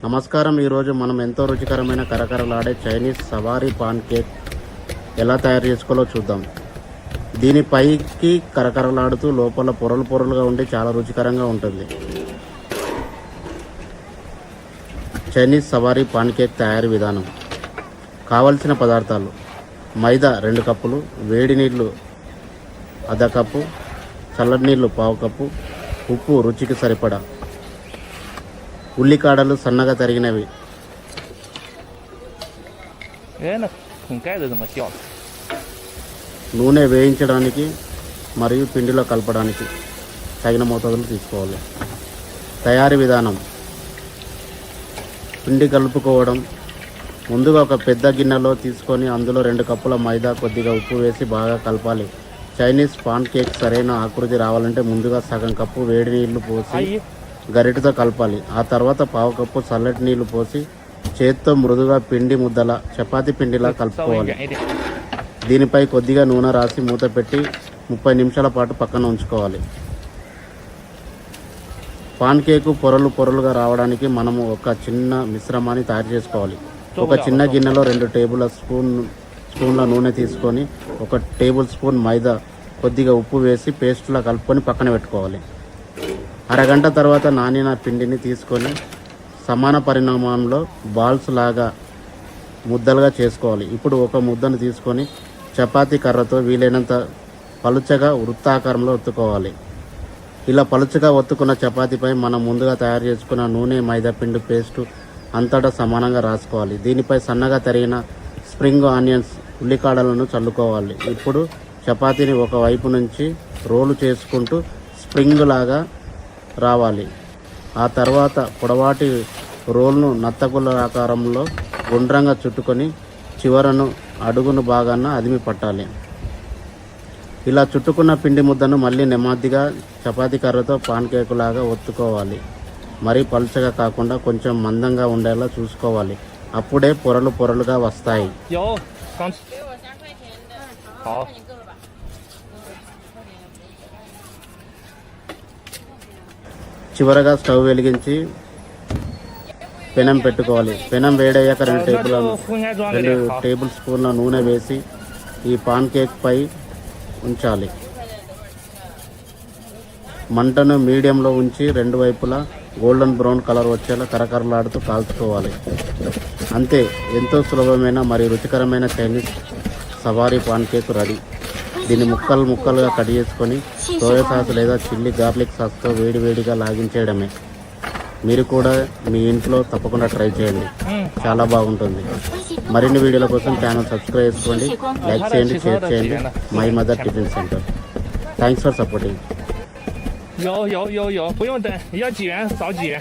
నమస్కారం. ఈరోజు మనం ఎంతో రుచికరమైన కరకరలాడే చైనీస్ సవారీ పాన్ కేక్ ఎలా తయారు చేసుకోవాలో చూద్దాం. దీని పైకి కరకరలాడుతూ లోపల పొరలు పొరలుగా ఉండి చాలా రుచికరంగా ఉంటుంది. చైనీస్ సవారీ పాన్ కేక్ తయారీ విధానం. కావలసిన పదార్థాలు: మైదా 2 కప్పులు, వేడి నీళ్ళు 1/2 కప్పు, చల్లటి నీళ్ళు 1/2 కప్పు, ఉప్పు రుచికి సరిపడా, ఉల్లికాడలు సన్నగా తరిగినవి, నూనె వేయించడానికి మరియు పిండిలో కలపడానికి తగిన మోతాదులు తీసుకోవాలి. తయారీ విధానం: పిండి కలుపుకోవడం. ముందుగా ఒక పెద్ద గిన్నెలో తీసుకొని అందులో 2 కప్పుల మైదా, కొద్దిగా ఉప్పు వేసి బాగా కలపాలి. చైనీస్ పాన్ కేక్ సరైన ఆకృతి రావాలంటే ముందుగా సగం కప్పు వేడి నీళ్లు పోసి గరిటెతో కలపాలి. ఆ తర్వాత 1/2 కప్పు చల్లటి నీళ్లు పోసి చేత్తో మృదుగా పిండి ముద్దల చపాతీ పిండిలా కలుపుకోవాలి. దీనిపై కొద్దిగా నూనె రాసి మూత పెట్టి 30 నిమిషాల పాటు పక్కన ఉంచుకోవాలి. పాన్ కేకు పొరలు పొరలుగా రావడానికి మనము ఒక చిన్న మిశ్రమాన్ని తయారు చేసుకోవాలి. ఒక చిన్న గిన్నెలో 2 టేబుల్ స్పూన్ల నూనె తీసుకొని 1 టేబుల్ స్పూన్ మైదా, కొద్దిగా ఉప్పు వేసి పేస్టులా కలుపుకొని పక్కన పెట్టుకోవాలి. అరగంట తర్వాత నానిన పిండిని తీసుకొని సమాన పరిమాణంలో బాల్స్ లాగా ముద్దలుగా చేసుకోవాలి. ఇప్పుడు ఒక ముద్దను తీసుకొని చపాతీ కర్రతో వీలైనంత పలుచగా వృత్తాకారంలో ఒత్తుకోవాలి. ఇలా పలుచగా ఒత్తుకున్న చపాతీపై మనం ముందుగా తయారు చేసుకున్న నూనె, మైదా పిండి పేస్టు అంతటా సమానంగా రాసుకోవాలి. దీనిపై సన్నగా తరిగిన స్ప్రింగ్ ఆనియన్స్, ఉల్లికాడలను చల్లుకోవాలి. ఇప్పుడు చపాతీని ఒక వైపు నుంచి రోలు చేసుకుంటూ స్ప్రింగ్ లాగా రావాలి. ఆ తర్వాత పొడవాటి రోల్ను నత్తగుల్ల ఆకారంలో గుండ్రంగా చుట్టుకొని చివరను అడుగును భాగాన అదిమి పట్టాలి. ఇలా చుట్టుకున్న పిండి ముద్దను మళ్ళీ నెమ్మదిగా చపాతీ కర్రతో పాన్ కేకు లాగా ఒత్తుకోవాలి. మరీ పలుచగా కాకుండా కొంచెం మందంగా ఉండేలా చూసుకోవాలి. అప్పుడే పొరలు పొరలుగా వస్తాయి. చివరగా స్టవ్ వెలిగించి పెనం పెట్టుకోవాలి. పెనం వేడయ్యాక 2 టేబుల్ స్పూన్ల నూనె వేసి ఈ పాన్ కేక్ పై ఉంచాలి. మంటను మీడియంలో ఉంచి 2 వైపులా గోల్డెన్ బ్రౌన్ కలర్ వచ్చేలా కరకరలాడుతూ కాల్చుకోవాలి. అంతే, ఎంతో సులభమైన మరియు రుచికరమైన చైనీస్ సవారీ పాన్ కేక్ రెడీ. దీన్ని ముక్కలుగా కట్ చేసుకొని సోయా సాస్ లేదా చిల్లీ గార్లిక్ సాస్తో వేడివేడిగా లాగించేయడమే. మీరు కూడా మీ ఇంట్లో తప్పకుండా ట్రై చేయండి, చాలా బాగుంటుంది. మరిన్ని వీడియోల కోసం ఛానల్ సబ్స్క్రైబ్ చేసుకోండి, లైక్ చేయండి, షేర్ చేయండి. My mother tiffin centre. Thanks for సపోర్టింగ్.有，不用等，要几元少几元。